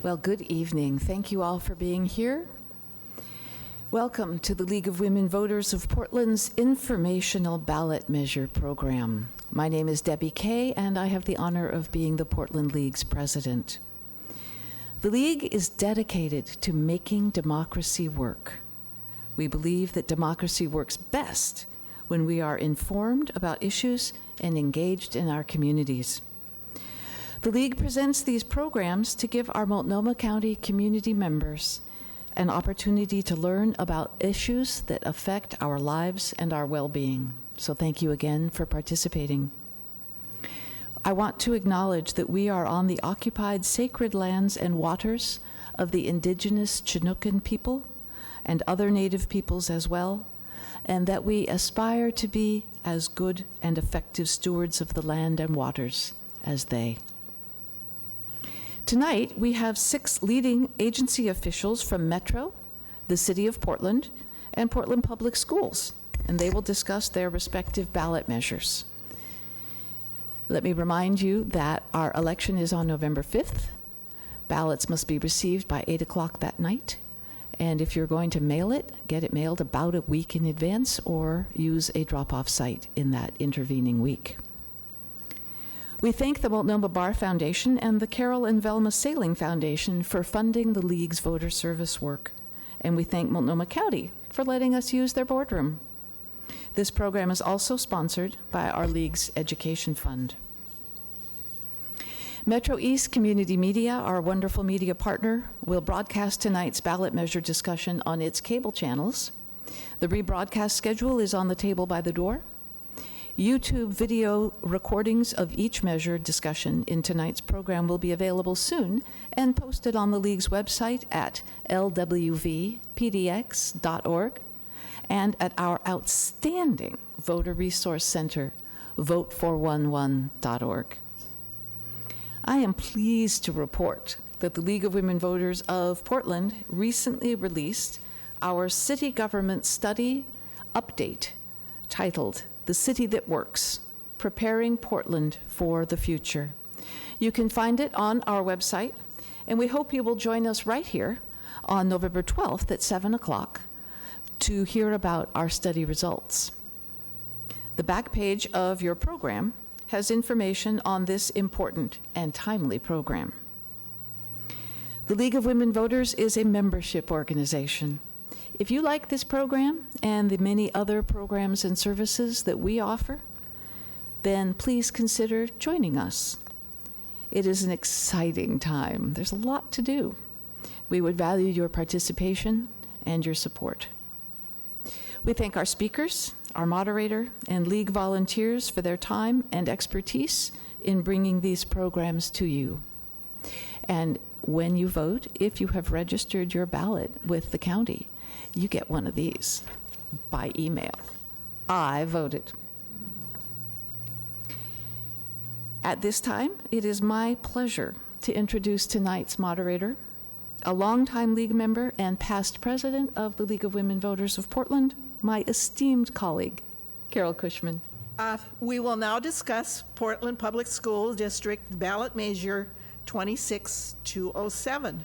Well, good evening. Thank you all for being here. Welcome to the League of Women Voters of Portland's Informational Ballot Measure Program. My name is Debbie Kay, and I have the honor of being the Portland League's president. The League is dedicated to making democracy work. We believe that democracy works best when we are informed about issues and engaged in our communities. The League presents these programs to give our Multnomah County community members an opportunity to learn about issues that affect our lives and our well-being. So thank you again for participating. I want to acknowledge that we are on the occupied sacred lands and waters of the indigenous Chinookan people and other native peoples as well, and that we aspire to be as good and effective stewards of the land and waters as they. Tonight, we have 6 leading agency officials from Metro, the City of Portland, and Portland Public Schools, and they will discuss their respective ballot measures. Let me remind you that our election is on November 5th. Ballots must be received by 8 o'clock that night, and if you're going to mail it, get it mailed about a week in advance or use a drop-off site in that intervening week. We thank the Multnomah Bar Foundation and the Carol and Velma Sailing Foundation for funding the League's voter service work. And we thank Multnomah County for letting us use their boardroom. This program is also sponsored by our League's Education Fund. Metro East Community Media, our wonderful media partner, will broadcast tonight's ballot measure discussion on its cable channels. The rebroadcast schedule is on the table by the door. YouTube video recordings of each measure discussion in tonight's program will be available soon and posted on the League's website at lwvpdx.org and at our outstanding voter resource center, vote411.org. I am pleased to report that the League of Women Voters of Portland recently released our city government study update titled The City That Works, Preparing Portland for the Future. You can find it on our website, and we hope you will join us right here on November 12th at 7 o'clock to hear about our study results. The back page of your program has information on this important and timely program. The League of Women Voters is a membership organization. If you like this program and the many other programs and services that we offer, then please consider joining us. It is an exciting time. There's a lot to do. We would value your participation and your support. We thank our speakers, our moderator, and League volunteers for their time and expertise in bringing these programs to you. And when you vote, if you have registered your ballot with the county, you get one of these by email. I voted. At this time, it is my pleasure to introduce tonight's moderator, a longtime League member and past president of the League of Women Voters of Portland, my esteemed colleague, Carol Cushman. We will now discuss Portland Public School District Ballot Measure 26207.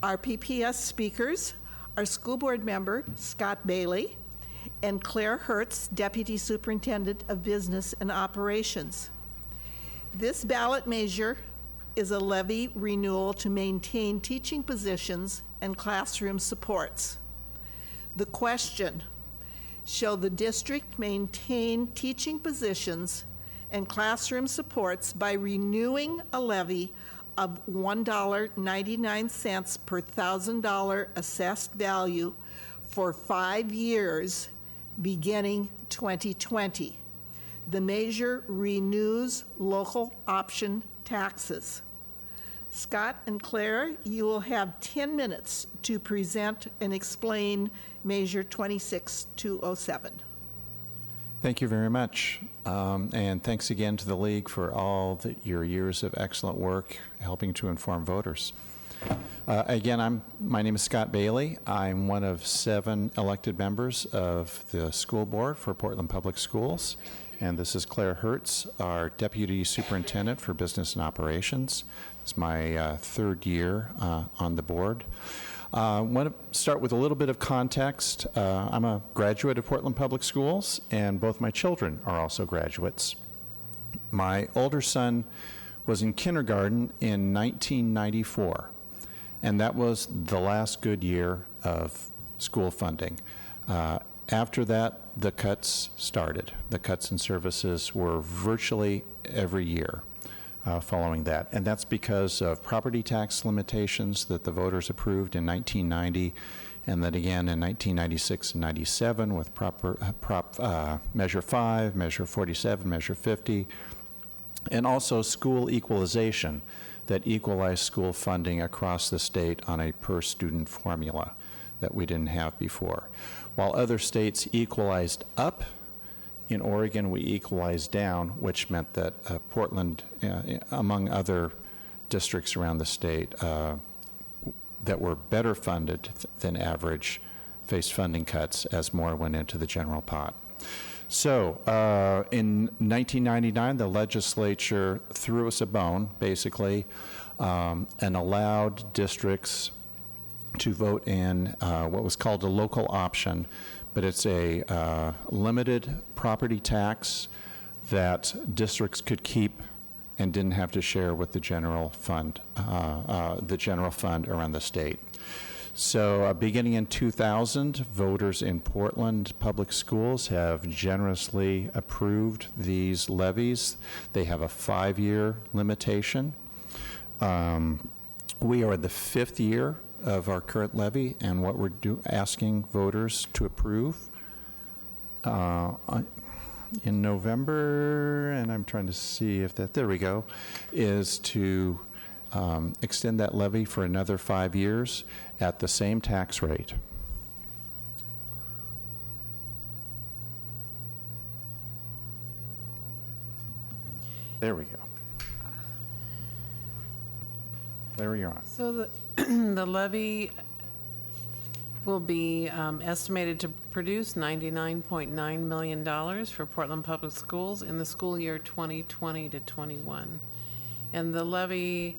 Our PPS speakers are School Board Member Scott Bailey and Claire Hertz, Deputy Superintendent of Business and Operations. This ballot measure is a levy renewal to maintain teaching positions and classroom supports. The question: shall the district maintain teaching positions and classroom supports by renewing a levy of $1.99 per $1,000 assessed value for 5 years beginning 2020? The measure renews local option taxes. Scott and Claire, you will have 10 minutes to present and explain Measure 26207. Thank you very much. And thanks again to the League for all your years of excellent work helping to inform voters. Again, my name is Scott Bailey. I'm one of 7 elected members of the school board for Portland Public Schools. and this is Claire Hertz, our Deputy Superintendent for Business and Operations. It's my third year on the board. I want to start with a little bit of context. I'm a graduate of Portland Public Schools, and both my children are also graduates. My older son was in kindergarten in 1994, and that was the last good year of school funding. After that, the cuts started. The cuts in services were virtually every year following that, and that's because of property tax limitations that the voters approved in 1990, and then again in 1996 and 97 with Measure 5, Measure 47, Measure 50, and also school equalization that equalized school funding across the state on a per-student formula that we didn't have before. While other states equalized up, in Oregon we equalized down, which meant that Portland, among other districts around the state that were better funded than average, faced funding cuts as more went into the general pot. So in 1999, the legislature threw us a bone, basically, and allowed districts to vote in what was called a local option, but it's a limited property tax that districts could keep and didn't have to share with the general fund around the state. So beginning in 2000, voters in Portland Public Schools have generously approved these levies. They have a 5-year limitation. We are the 5th year of our current levy, and what we're asking voters to approve in November, and I'm trying to see if that, there we go, is to extend that levy for another 5 years at the same tax rate. There we go. There you're on. So the levy will be estimated to produce $99.9 million for Portland Public Schools in the school year 2020 to 21. And the levy,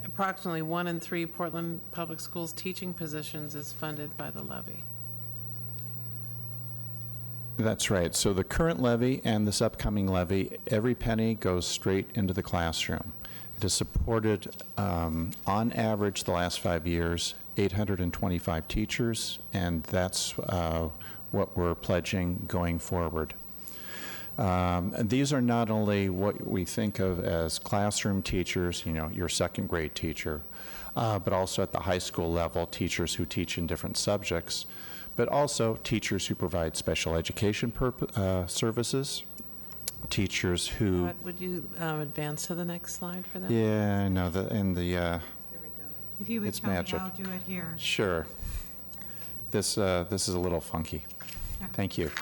approximately 1 in 3 Portland Public Schools teaching positions is funded by the levy. That's right. So the current levy and this upcoming levy, every penny goes straight into the classroom. It has supported, on average, the last 5 years, 825 teachers, and that's what we're pledging going forward. And these are not only what we think of as classroom teachers, you know, your second grade teacher, but also at the high school level, teachers who teach in different subjects, but also teachers who provide special education services, teachers who... Would you advance to the next slide for that? Yeah, I know, there we go. If you would It's tell me, magic. I'll do it here. Sure. This is a little funky. Yeah. Thank you.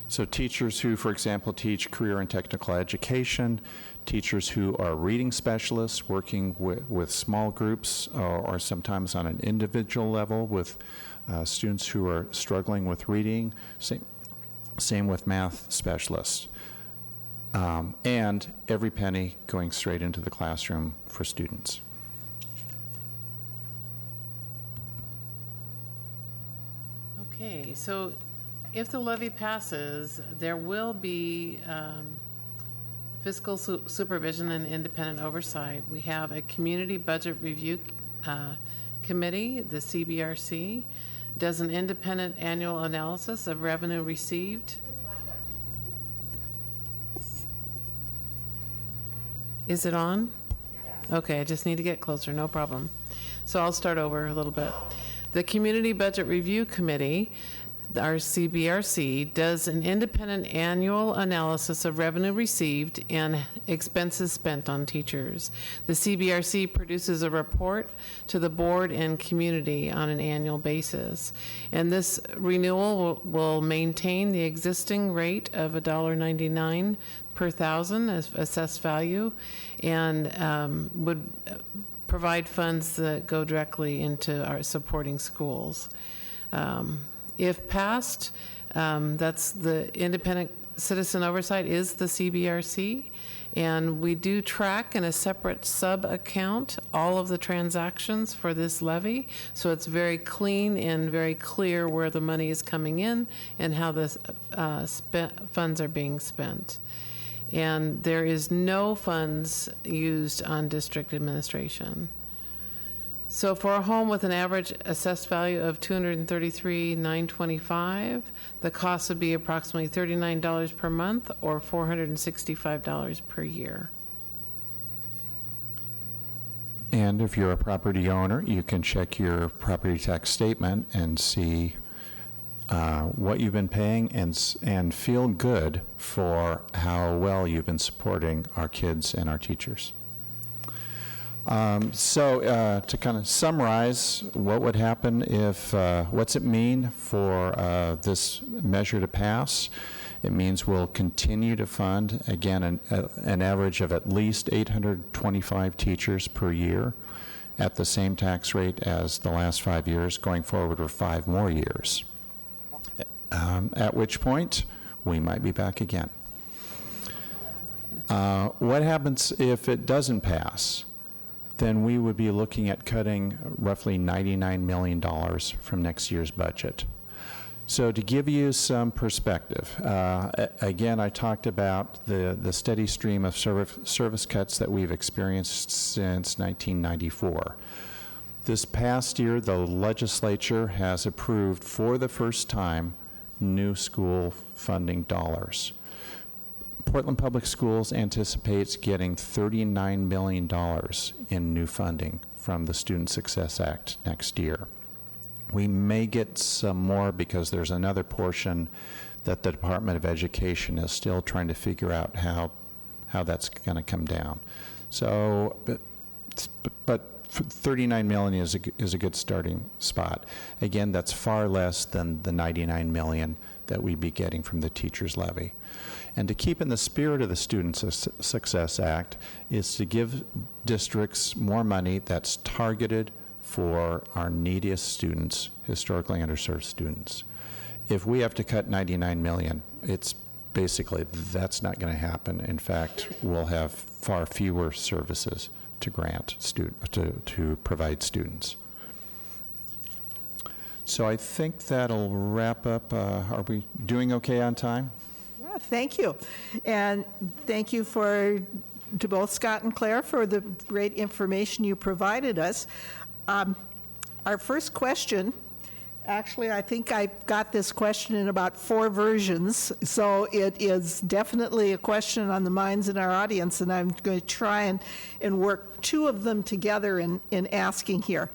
So teachers who, for example, teach career and technical education, teachers who are reading specialists working with small groups or sometimes on an individual level with students who are struggling with reading, same with math specialists. And every penny going straight into the classroom for students. Okay, so if the levy passes, there will be fiscal supervision and independent oversight. We have a community budget review committee, the CBRC, does an independent annual analysis of revenue received. Is it on? Okay, I just need to get closer, no problem. So I'll start over a little bit. The Community Budget Review Committee, our CBRC, does an independent annual analysis of revenue received and expenses spent on teachers. The CBRC produces a report to the board and community on an annual basis. And this renewal will maintain the existing rate of $1.99 per thousand as assessed value, and would provide funds that go directly into our supporting schools. If passed, That's the independent citizen oversight is the CBRC. And we do track in a separate sub-account all of the transactions for this levy. So it's very clean and very clear where the money is coming in and how the funds are being spent. And there is no funds used on district administration. So for a home with an average assessed value of $233,925, the cost would be approximately $39 per month or $465 per year. And if you're a property owner, you can check your property tax statement and see what you've been paying and feel good for how well you've been supporting our kids and our teachers. To kind of summarize, what would happen if, what's it mean for this measure to pass? It means we'll continue to fund, again, an average of at least 825 teachers per year at the same tax rate as the last 5 years, going forward for 5 more years. At which point, we might be back again. What happens if it doesn't pass? Then we would be looking at cutting roughly $99 million from next year's budget. So to give you some perspective, again, I talked about the steady stream of service cuts that we've experienced since 1994. This past year, the legislature has approved for the first time new school funding dollars. Portland Public Schools anticipates getting $39 million in new funding from the Student Success Act next year. We may get some more because there's another portion that the Department of Education is still trying to figure out how that's going to come down. So, but $39 million is a good starting spot. Again, that's far less than the $99 million that we'd be getting from the teacher's levy. And to keep in the spirit of the Student Success Act is to give districts more money that's targeted for our neediest students, historically underserved students. If we have to cut $99 million, it's basically, that's not going to happen. In fact, we'll have far fewer services to grant, to provide students. So I think that'll wrap up. Are we doing okay on time? Yeah, thank you. And thank you to both Scott and Claire for the great information you provided us. Our first question, actually, I think I got this question in about 4 versions, so it is definitely a question on the minds in our audience, and I'm going to try and work 2 of them together in asking here.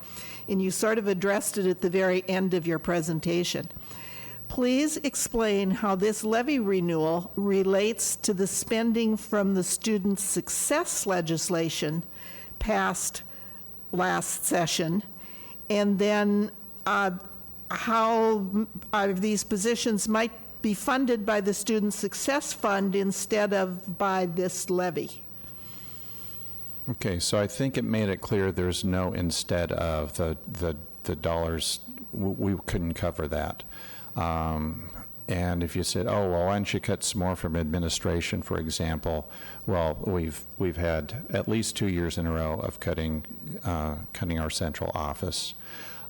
And you sort of addressed it at the very end of your presentation. Please explain how this levy renewal relates to the spending from the student success legislation passed last session, and then how these positions might be funded by the Student Success Fund instead of by this levy. Okay, so I think it made it clear there's no instead of the dollars. We couldn't cover that. And if you said, oh, well, why don't you cut some more from administration, for example? Well, we've had at least 2 years in a row of cutting our central office.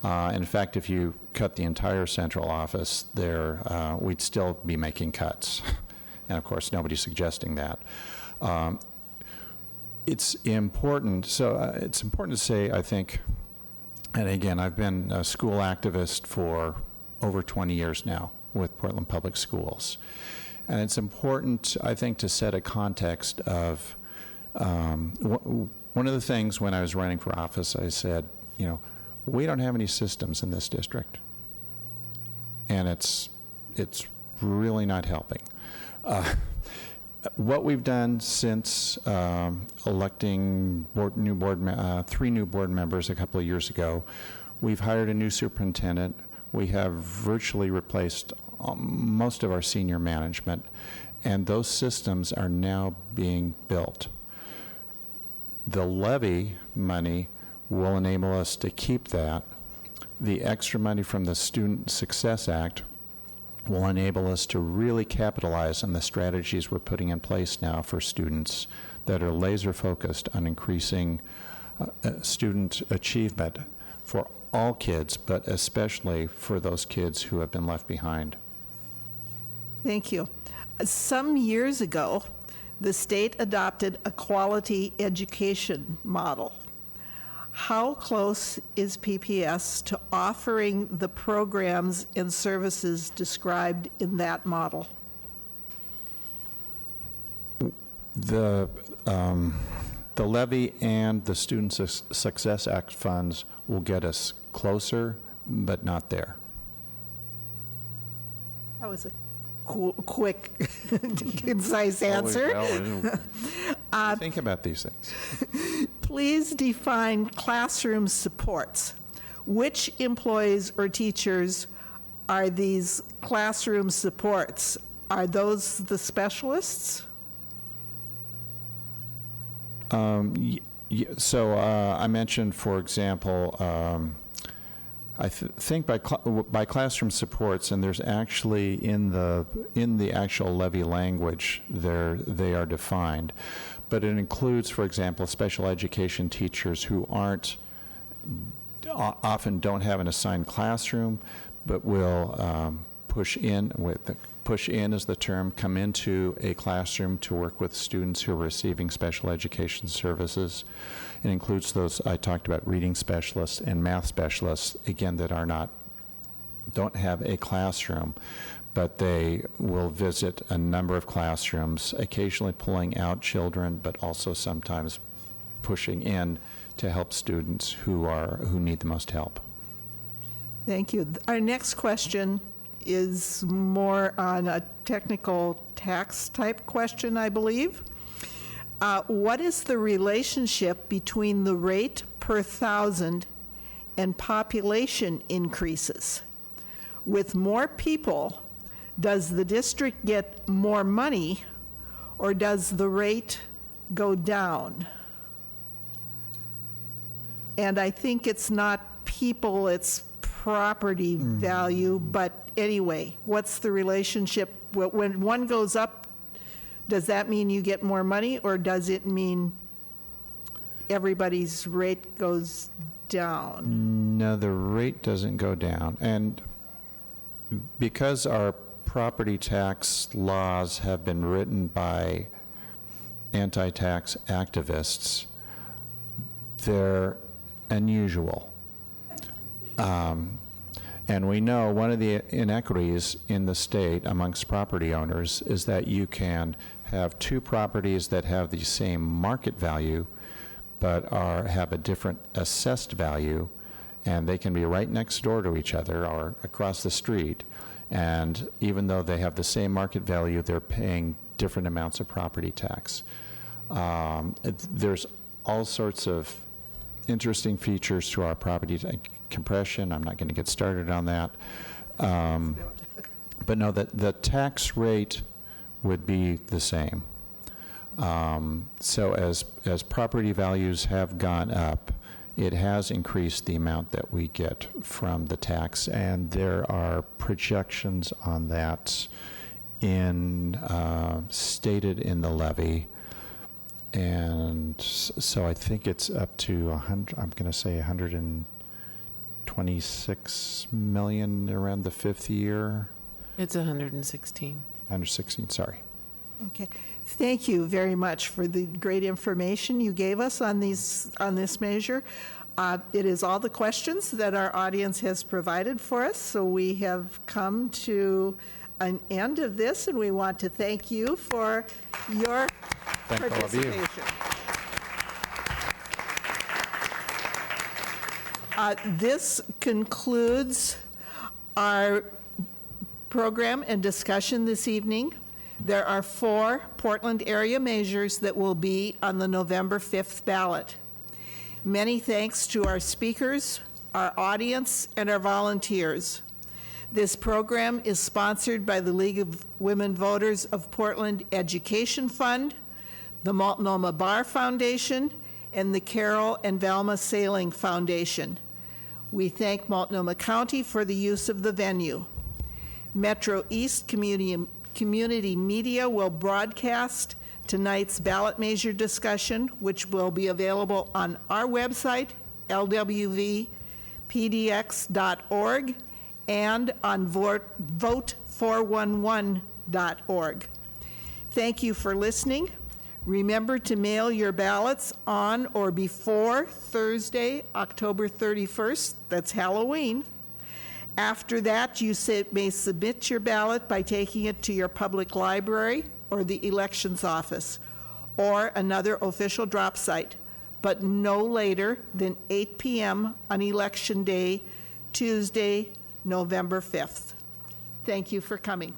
In fact, if you cut the entire central office there, we'd still be making cuts. And of course, nobody's suggesting that. It's important, it's important to say, I think, and again, I've been a school activist for over 20 years now with Portland Public Schools. And it's important, I think, to set a context of, one of the things when I was running for office, I said, you know, we don't have any systems in this district. And it's really not helping. What we've done since electing 3 new board members a couple of years ago, we've hired a new superintendent. We have virtually replaced most of our senior management, and those systems are now being built. The levy money will enable us to keep that. The extra money from the Student Success Act will enable us to really capitalize on the strategies we're putting in place now for students that are laser focused on increasing student achievement for all kids, but especially for those kids who have been left behind. Thank you. Some years ago, the state adopted a quality education model. How close is PPS to offering the programs and services described in that model? The levy and the Student Success Act funds will get us closer, but not there. That was a quick, concise answer. Think about these things. Please define classroom supports. Which employees or teachers are these classroom supports? Are those the specialists? So I mentioned, for example, I think by classroom supports, and there's actually in the actual levy language they are defined, but it includes, for example, special education teachers who often don't have an assigned classroom, but will push in is the term, come into a classroom to work with students who are receiving special education services. It includes those I talked about, reading specialists and math specialists, again, that don't have a classroom, but they will visit a number of classrooms, occasionally pulling out children, but also sometimes pushing in to help students who need the most help. Thank you. Our next question is more on a technical tax type question, I believe. What is the relationship between the rate per thousand and population increases? With more people, does the district get more money, or does the rate go down? And I think it's not people, it's property value, but anyway, what's the relationship? When one goes up, does that mean you get more money, or does it mean everybody's rate goes down? No, the rate doesn't go down. And because our property tax laws have been written by anti-tax activists, they're unusual. And we know one of the inequities in the state amongst property owners is that you can have two properties that have the same market value, but have a different assessed value, and they can be right next door to each other or across the street. And even though they have the same market value, they're paying different amounts of property tax. There's all sorts of interesting features to our property compression. I'm not going to get started on that. But no, the tax rate would be the same. So as property values have gone up, it has increased the amount that we get from the tax, and there are projections on that stated in the levy. And so I think it's up to 100, I'm going to say 126 million around the fifth year. It's 116. 116, sorry. Okay, thank you very much for the great information you gave us on this measure. It is all the questions that our audience has provided for us, so we have come to an end of this, and we want to thank you for your participation. This concludes our program and discussion this evening. There are 4 Portland area measures that will be on the November 5th ballot. Many thanks to our speakers, our audience, and our volunteers. This program is sponsored by the League of Women Voters of Portland Education Fund, the Multnomah Bar Foundation, and the Carol and Velma Sailing Foundation. We thank Multnomah County for the use of the venue. Metro East Community Media will broadcast tonight's ballot measure discussion, which will be available on our website, lwvpdx.org, and on vote411.org. Thank you for listening. Remember to mail your ballots on or before Thursday, October 31st. That's Halloween. After that, you may submit your ballot by taking it to your public library or the elections office or another official drop site, but no later than 8 p.m. on Election Day, Tuesday, November 5th. Thank you for coming.